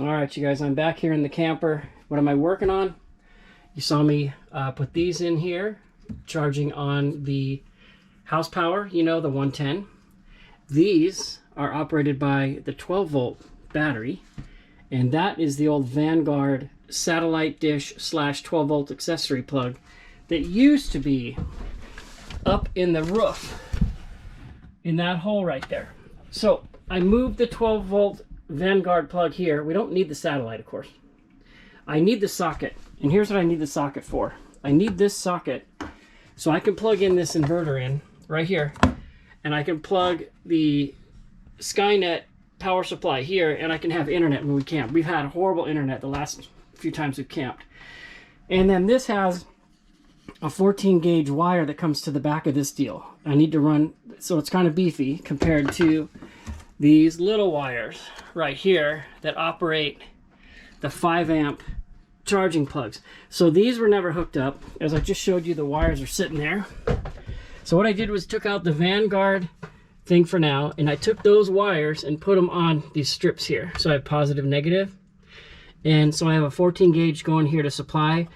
All right, you guys, I'm back here in the camper. What am I working on? You saw me put these in here, charging on the house power, you know, the 110. These are operated by the 12-volt battery, and that is the old Vanguard satellite dish slash 12-volt accessory plug that used to be up in the roof in that hole right there. So I moved the 12-volt Vanguard plug here. We don't need the satellite, of course. I need the socket, and here's what I need the socket for. I need this socket so I can plug in this inverter in right here, and I can plug the Skynet power supply here, and I can have internet when we camp. We've had horrible internet the last few times we've camped. And then this has a 14 gauge wire that comes to the back of this deal. I need to run, so it's kind of beefy compared to these little wires right here that operate the 5 amp charging plugs. So these were never hooked up. As I just showed you, the wires are sitting there. So what I did was took out the Vanguard thing for now, and I took those wires and put them on these strips here. So I have positive, negative. And so I have a 14 gauge going here to supply.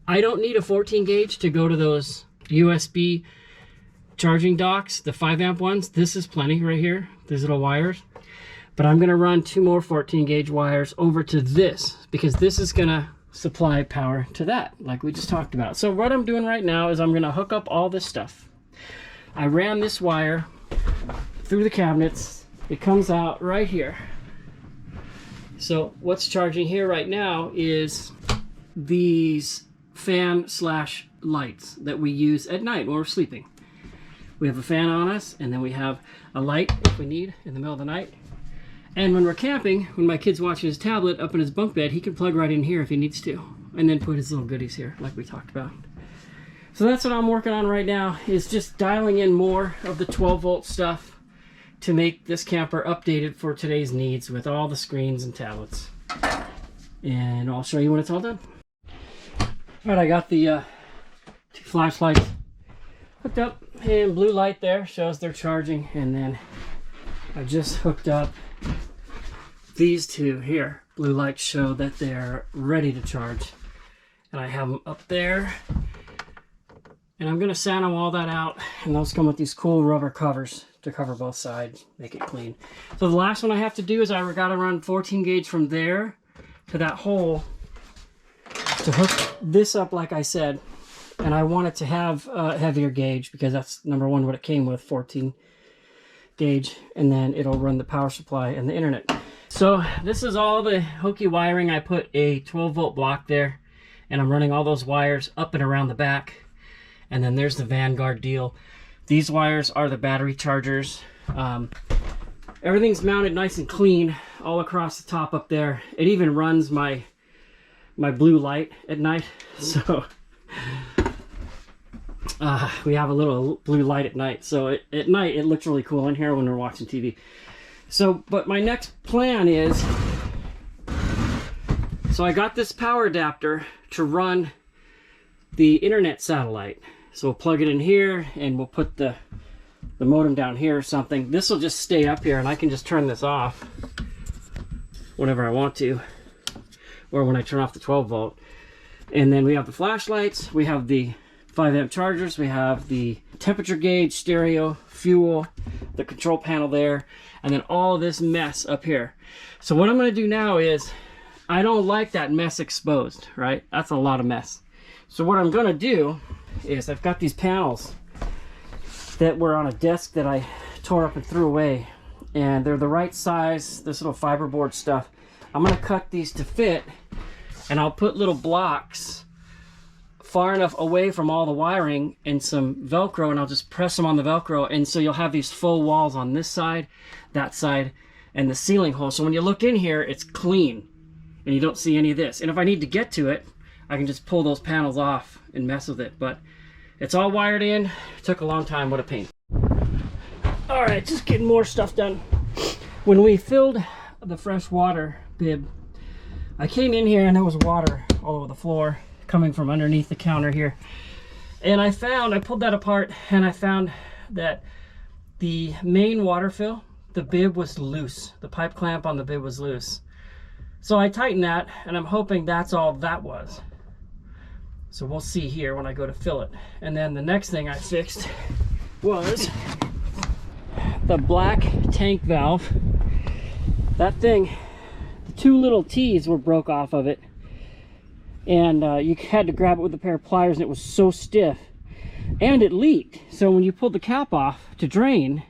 I don't need a 14 gauge to go to those USB charging docks, the 5 amp ones. This is plenty right here, these little wires. But I'm gonna run 2 more 14 gauge wires over to this, because this is gonna supply power to that, like we just talked about. So what I'm doing right now is I'm gonna hook up all this stuff. I ran this wire through the cabinets. It comes out right here. So what's charging here right now is these fan slash lights that we use at night when we're sleeping. We have a fan on us, and then we have a light if we need in the middle of the night. And when we're camping, when my kid's watching his tablet up in his bunk bed, he can plug right in here if he needs to, and then put his little goodies here like we talked about. So that's what I'm working on right now, is just dialing in more of the 12-volt stuff to make this camper updated for today's needs with all the screens and tablets. And I'll show you when it's all done. All right, I got the 2 flashlights hooked up, and blue light there shows they're charging, and then I just hooked up these 2 here. Blue lights show that they're ready to charge, and I have them up there. And I'm gonna sand them all that out, and those come with these cool rubber covers to cover both sides, make it clean. So the last one I have to do is I gotta run 14 gauge from there to that hole to hook this up, like I said. And I want it to have a heavier gauge, because that's number one what it came with, 14 gauge, and then it'll run the power supply and the internet. So this is all the hokey wiring. I put a 12-volt block there, and I'm running all those wires up and around the back. And then there's the Vanguard deal. These wires are the battery chargers. Everything's mounted nice and clean all across the top up there. It even runs my blue light at night. So we have a little blue light at night. So at night it looks really cool in here when we're watching TV. So, but my next plan is, so I got this power adapter to run the internet satellite. So we'll plug it in here, and we'll put the modem down here or something. This will just stay up here, and I can just turn this off whenever I want to, or when I turn off the 12-volt. And then we have the flashlights, we have the 5 amp chargers, we have the temperature gauge, stereo, fuel, the control panel there, and then all this mess up here. So what I'm going to do now is, I don't like that mess exposed, right? That's a lot of mess. So what I'm going to do is, I've got these panels that were on a desk that I tore up and threw away, and they're the right size, this little fiberboard stuff. I'm going to cut these to fit, and I'll put little blocks far enough away from all the wiring and some Velcro, and I'll just press them on the Velcro, and so you'll have these full walls on this side, that side, and the ceiling hole. So when you look in here, it's clean, and you don't see any of this. And if I need to get to it, I can just pull those panels off and mess with it. But it's all wired in. It took a long time. What a pain. All right, just getting more stuff done. When we filled the fresh water bib, I came in here and there was water all over the floor coming from underneath the counter here. And I pulled that apart, and I found that the main water fill, the bib was loose. The pipe clamp on the bib was loose. So I tightened that, and I'm hoping that's all that was. So we'll see here when I go to fill it. And then the next thing I fixed was the black tank valve. That thing, the two little T's were broke off of it, and you had to grab it with a pair of pliers, and it was so stiff, and it leaked. So when you pulled the cap off to drain,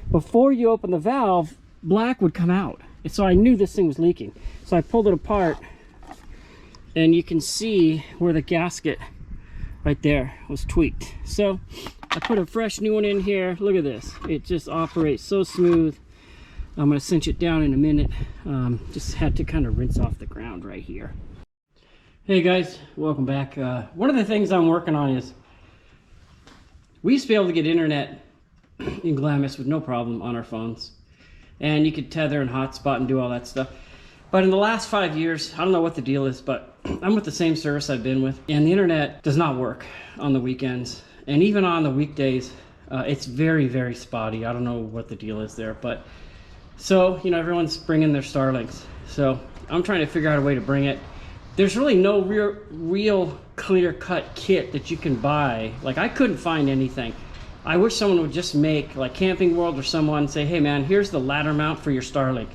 before you open the valve, black would come out. And so I knew this thing was leaking. So I pulled it apart, and you can see where the gasket right there was tweaked. So I put a fresh new one in here. Look at this. It just operates so smooth. I'm going to cinch it down in a minute. Just had to kind of rinse off the ground right here. Hey guys, welcome back. One of the things I'm working on is, we used to be able to get internet in Glamis with no problem on our phones. And you could tether and hotspot and do all that stuff. But in the last 5 years, I don't know what the deal is, but I'm with the same service I've been with, and the internet does not work on the weekends. And even on the weekdays, it's very, very spotty. I don't know what the deal is there, but so, you know, everyone's bringing their Starlinks. So I'm trying to figure out a way to bring it. There's really no real clear-cut kit that you can buy. Like, I couldn't find anything. I wish someone would just make, like Camping World or someone, say, hey man, here's the ladder mount for your Starlink.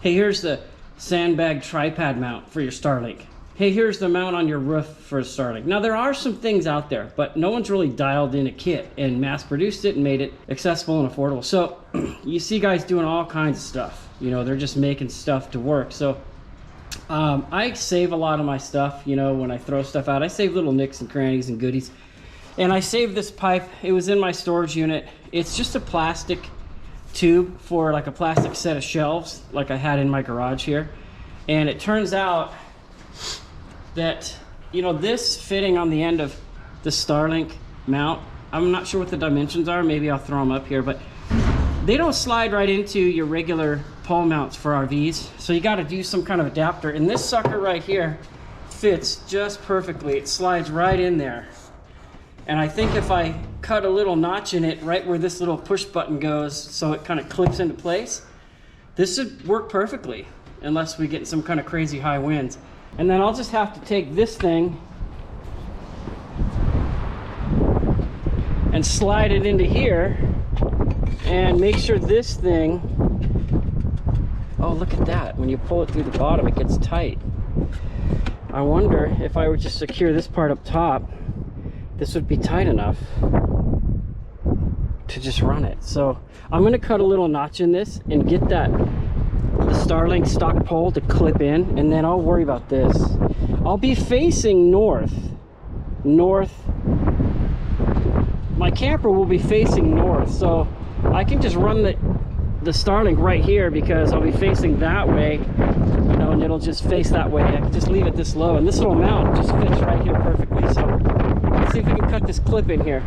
Hey, here's the sandbag tripod mount for your Starlink. Hey, here's the mount on your roof for a Starlink. Now, there are some things out there, but no one's really dialed in a kit and mass-produced it and made it accessible and affordable. So you see guys doing all kinds of stuff. You know, they're just making stuff to work. So I save a lot of my stuff, you know, when I throw stuff out. I save little nicks and crannies and goodies. And I saved this pipe. It was in my storage unit. It's just a plastic tube for like a plastic set of shelves like I had in my garage here. And it turns out that, you know, this fitting on the end of the Starlink mount, I'm not sure what the dimensions are. Maybe I'll throw them up here, but they don't slide right into your regular pole mounts for RVs. So you got to do some kind of adapter. And this sucker right here fits just perfectly. It slides right in there. And I think if I cut a little notch in it right where this little push button goes, so it kind of clips into place, this should work perfectly, unless we get some kind of crazy high winds. And then I'll just have to take this thing and slide it into here and make sure this thing, oh, look at that. When you pull it through the bottom, it gets tight. I wonder if I would just secure this part up top, this would be tight enough to just run it. So I'm going to cut a little notch in this and get the Starlink stock pole to clip in, and then I'll worry about this. I'll be facing north. My camper will be facing north, so I can just run the Starlink right here because I'll be facing that way, you know, and it'll just face that way. I can just leave it this low, and this little mount just fits right here perfectly. So let's see if we can cut this clip in here.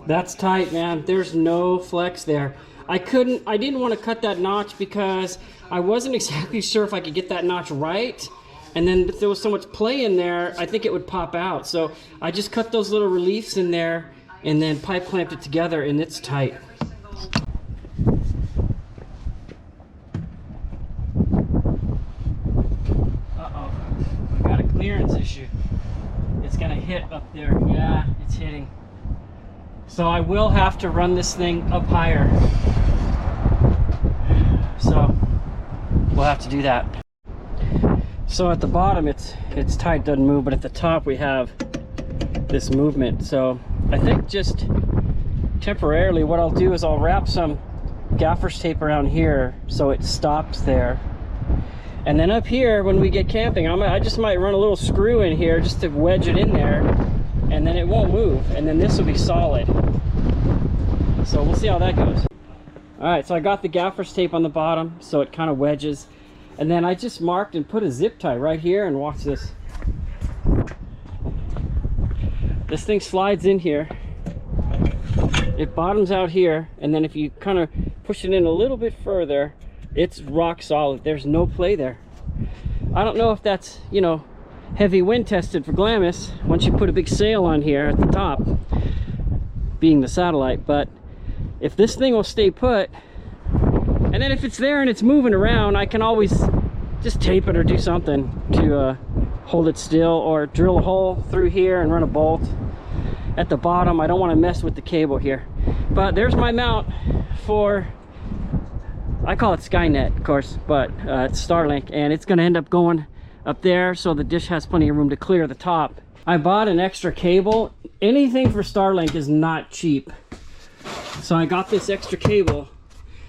That's tight, man. There's no flex there. I didn't want to cut that notch because I wasn't exactly sure if I could get that notch right. And then if there was so much play in there, I think it would pop out. So I just cut those little reliefs in there and then pipe clamped it together, and it's tight. Uh-oh, we got a clearance issue. It's gonna hit up there. Yeah, it's hitting. So I will have to run this thing up higher. So we'll have to do that. So at the bottom it's tight, doesn't move, but at the top we have this movement. So I think just temporarily what I'll do is I'll wrap some gaffer's tape around here so it stops there. And then up here when we get camping, I just might run a little screw in here just to wedge it in there, and then it won't move, and then this will be solid. So we'll see how that goes. All right, so I got the gaffer's tape on the bottom so it kind of wedges, and then I just marked and put a zip tie right here, and watch this. This thing slides in here, it bottoms out here, and then if you kind of push it in a little bit further, it's rock solid. There's no play there. I don't know if that's, you know, heavy wind tested for Glamis once you put a big sail on here at the top, being the satellite, but if this thing will stay put, and then if it's there and it's moving around, I can always just tape it or do something to hold it still, or drill a hole through here and run a bolt at the bottom. I don't want to mess with the cable here. But there's my mount for, I call it Skynet, of course, but it's Starlink, and it's going to end up going up there so the dish has plenty of room to clear the top. I bought an extra cable. Anything for Starlink is not cheap, so I got this extra cable.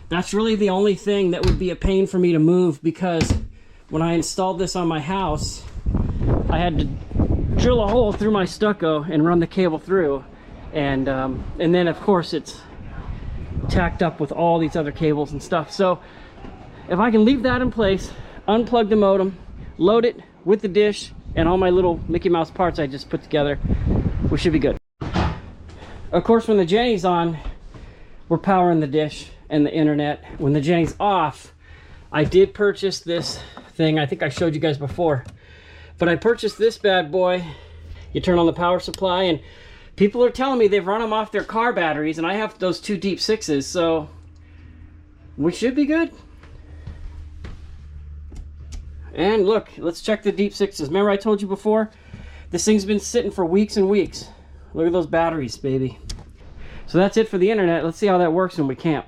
That's really the only thing that would be a pain for me to move, because when I installed this on my house, I had to drill a hole through my stucco and run the cable through, and then of course it's tacked up with all these other cables and stuff. So if I can leave that in place, unplug the modem, load it with the dish and all my little Mickey Mouse parts I just put together, we should be good. Of course, when the Jenny's on, we're powering the dish and the internet. When the Jenny's off, I did purchase this thing. I think I showed you guys before, but I purchased this bad boy. You turn on the power supply, and people are telling me they've run them off their car batteries, and I have those 2 deep 6s, so we should be good. And look, let's check the deep 6s. Remember I told you before, this thing's been sitting for weeks and weeks. Look at those batteries, baby. So that's it for the internet. Let's see how that works when we camp.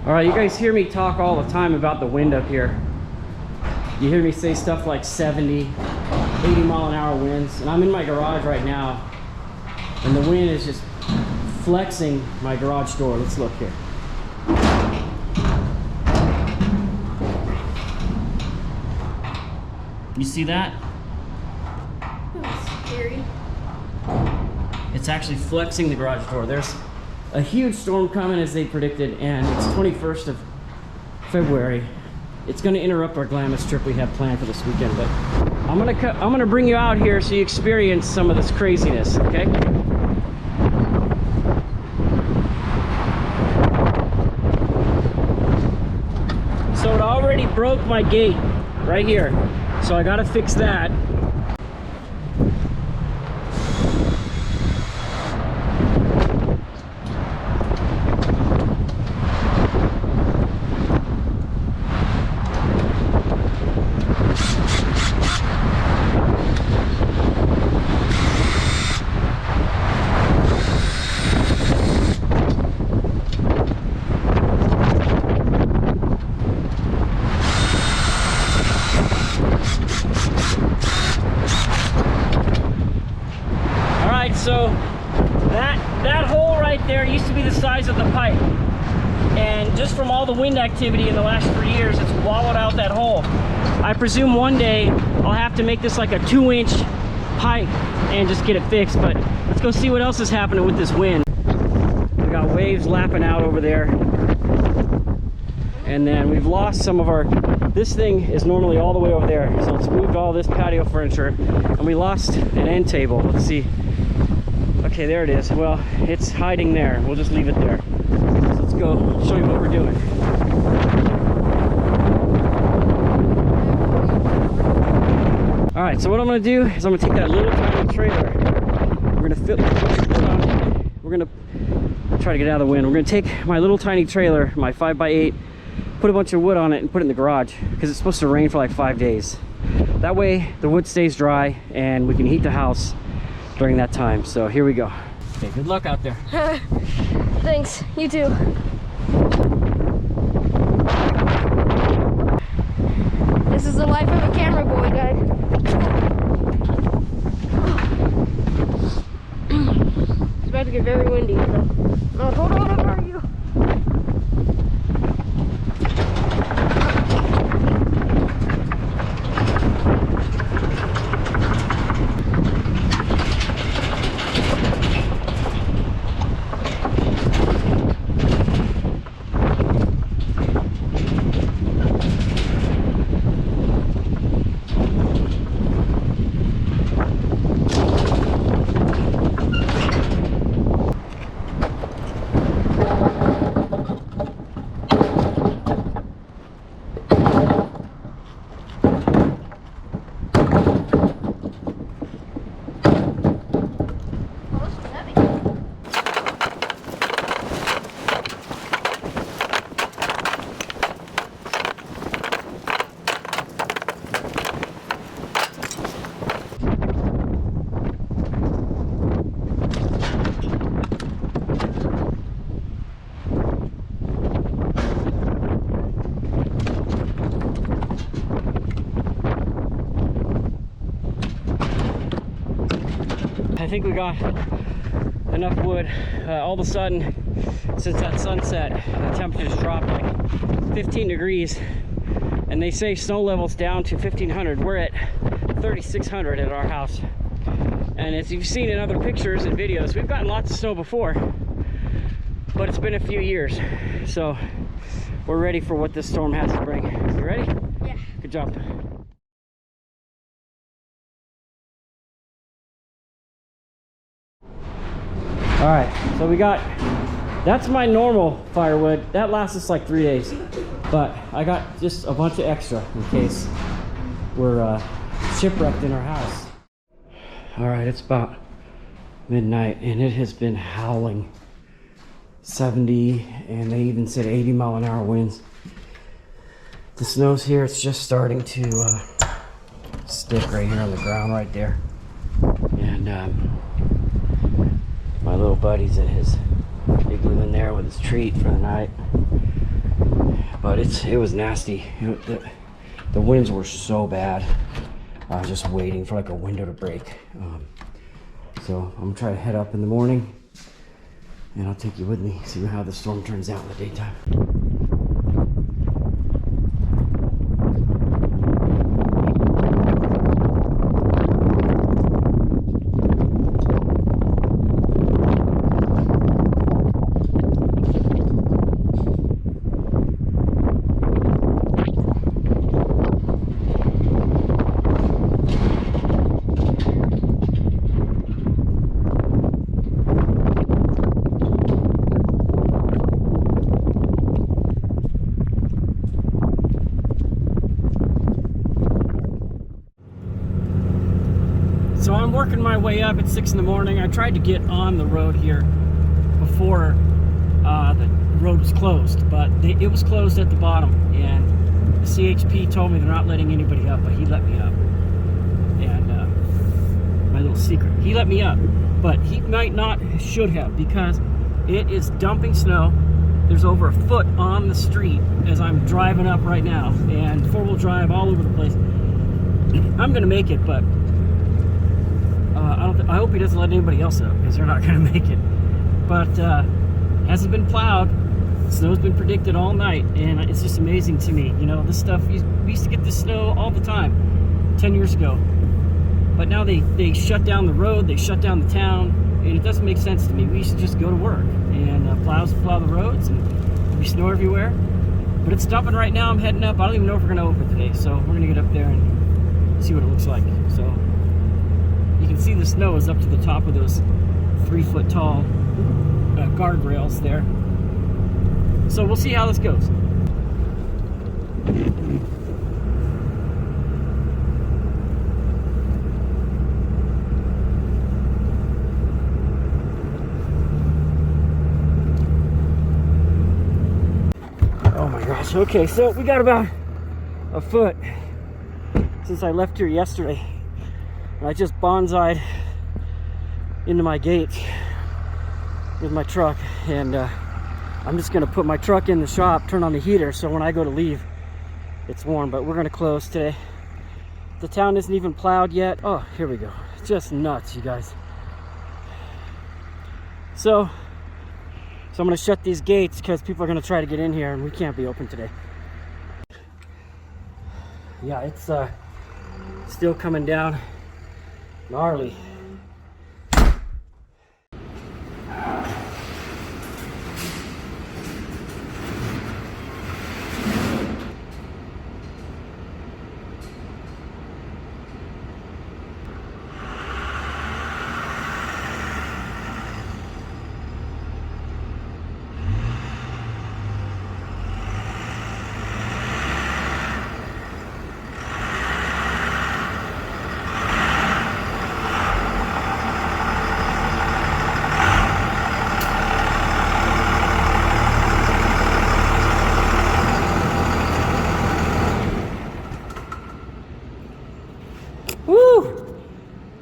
All right, you guys hear me talk all the time about the wind up here. You hear me say stuff like 70, 80 mile an hour winds, and I'm in my garage right now, and the wind is just flexing my garage door. Let's look here. You see that? That's scary. It's actually flexing the garage door. There's a huge storm coming, as they predicted, and it's 21st of February. It's going to interrupt our Glamis trip we have planned for this weekend, but I'm gonna bring you out here so you experience some of this craziness, okay? So it already broke my gate right here, so I got to fix that. So that hole right there used to be the size of the pipe, and just from all the wind activity in the last 3 years, it's wallowed out that hole. I presume one day I'll have to make this like a 2-inch pipe and just get it fixed, but let's go see what else is happening with this wind. We got waves lapping out over there, and then we've lost some of our, this thing is normally all the way over there, so it's moved all this patio furniture, and we lost an end table. Let's see. Look Okay, there it is. Well, it's hiding there. We'll just leave it there. So let's go show you what we're doing. All right, so what I'm gonna do is I'm gonna take that little tiny trailer. We're gonna fill it on it. We're gonna try to get out of the wind. We're gonna take my little tiny trailer, my 5x8, put a bunch of wood on it and put it in the garage because it's supposed to rain for like 5 days. That way the wood stays dry and we can heat the house during that time. So here we go. Okay, good luck out there. Thanks, you too. This is the life of a camera boy, guys. It's about to get very windy. So. Oh, hold on, where are you? I think we got enough wood. All of a sudden, since that sunset, the temperature's dropped like 15 degrees, and they say snow level's down to 1,500. We're at 3,600 at our house. And as you've seen in other pictures and videos, we've gotten lots of snow before, but it's been a few years. So we're ready for what this storm has to bring. You ready? Yeah. Good job. All right, so we got, that's my normal firewood. That lasts us like 3 days, but I got just a bunch of extra in case we're shipwrecked in our house. All right, it's about midnight and it has been howling. 70, and they even said 80-mile-an-hour winds. The snow's here, it's just starting to stick right here on the ground right there. And my little buddy's in his igloo in there with his treat for the night. But it was nasty. The winds were so bad. I was just waiting for like a window to break. So I'm gonna try to head up in the morning, and I'll take you with me, see how the storm turns out in the daytime. So I'm working my way up at 6 in the morning. I tried to get on the road here before the road was closed, but it was closed at the bottom, and the CHP told me they're not letting anybody up, but he let me up. And my little secret, he let me up, but he might not, should have, because it is dumping snow. There's over a foot on the street as I'm driving up right now, and four-wheel drive all over the place. I'm gonna make it, but I hope he doesn't let anybody else up, because they're not going to make it. But hasn't been plowed. Snow's been predicted all night, and it's just amazing to me. You know, this stuff, we used to get this snow all the time 10 years ago. But now they shut down the road, they shut down the town, and it doesn't make sense to me. We used to just go to work and plow the roads, and there'd be snow everywhere. But it's dumping right now. I'm heading up. I don't even know if we're going to open today, so we're going to get up there and see what it looks like. So you can see the snow is up to the top of those 3-foot tall guardrails there. So we'll see how this goes. Oh my gosh, okay, so we got about a foot since I left here yesterday. And I just bonsai'd into my gate with my truck, and I'm just gonna put my truck in the shop, turn on the heater, so when I go to leave, it's warm. But we're gonna close today. The town isn't even plowed yet. Oh, here we go. It's just nuts, you guys. So I'm gonna shut these gates because people are gonna try to get in here, and we can't be open today. Yeah, it's still coming down gnarly. Woo!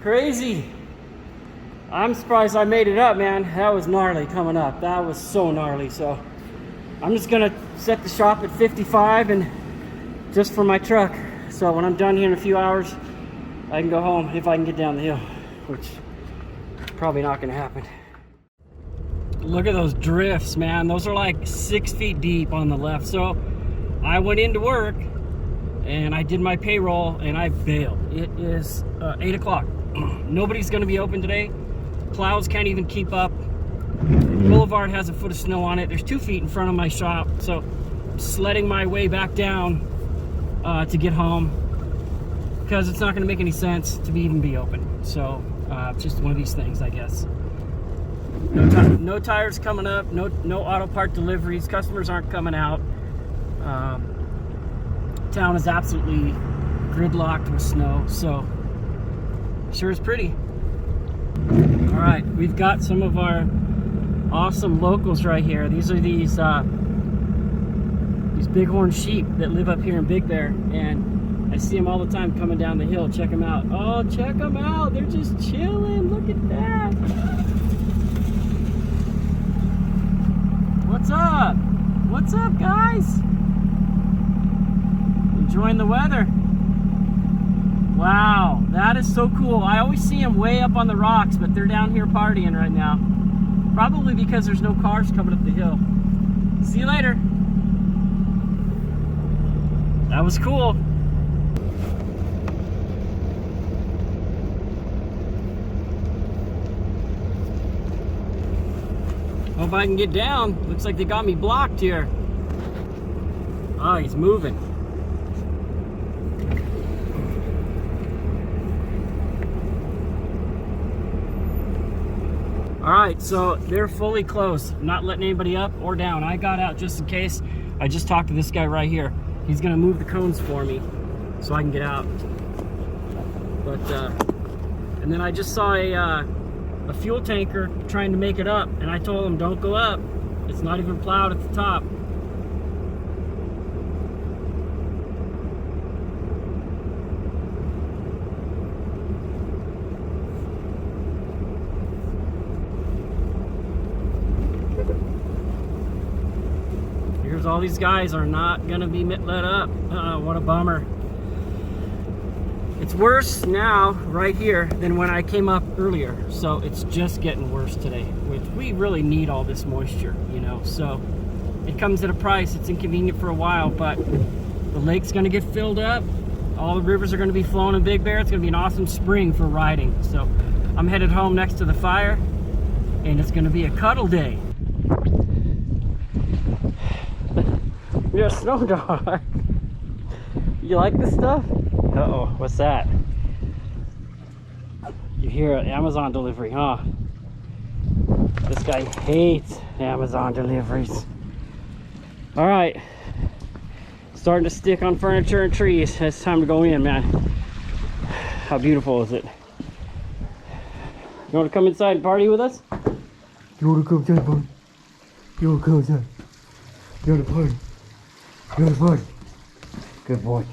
Crazy. I'm surprised I made it up, man. That was gnarly coming up. That was so gnarly. So I'm just gonna set the shop at 55 and just for my truck. So when I'm done here in a few hours, I can go home if I can get down the hill, which is probably not gonna happen. Look at those drifts, man. Those are like 6 feet deep on the left. So I went into work and I did my payroll and I bailed. It is 8 o'clock. Nobody's gonna be open today. Plows can't even keep up. Boulevard has a foot of snow on it. There's 2 feet in front of my shop. So I'm sledding my way back down to get home because it's not gonna make any sense to even be open. So just one of these things, I guess. No tires coming up, no auto part deliveries, customers aren't coming out. Town is absolutely gridlocked with snow, so sure is pretty. All right, we've got some of our awesome locals right here. These are these bighorn sheep that live up here in Big Bear, and I see them all the time coming down the hill. Check them out. Oh, check them out. They're just chilling. Look at that. What's up? What's up, guys? Enjoying the weather. Wow, that is so cool. I always see them way up on the rocks, but they're down here partying right now. Probably because there's no cars coming up the hill. See you later. That was cool. Hope I can get down. Looks like they got me blocked here. Oh, he's moving. All right, so they're fully closed. I'm not letting anybody up or down. I got out just in case. I just talked to this guy right here. He's gonna move the cones for me so I can get out. But, and then I just saw a fuel tanker trying to make it up, and I told him, don't go up. It's not even plowed at the top. Here's all these guys are not gonna be let up. What a bummer. It's worse now right here than when I came up earlier, so it's just getting worse today, which we really need all this moisture, you know. So it comes at a price. It's inconvenient for a while, but the lake's gonna get filled up. All the rivers are gonna be flowing in Big Bear. It's gonna be an awesome spring for riding. So I'm headed home next to the fire, and it's gonna be a cuddle day. You're a snow dog. You like this stuff? Uh-oh, what's that? You hear an Amazon delivery, huh? This guy hates Amazon deliveries. All right, starting to stick on furniture and trees. It's time to go in, man. How beautiful is it? You want to come inside and party with us? You want to come inside, buddy? You want to come inside? You want to party? You want to party? Good boy.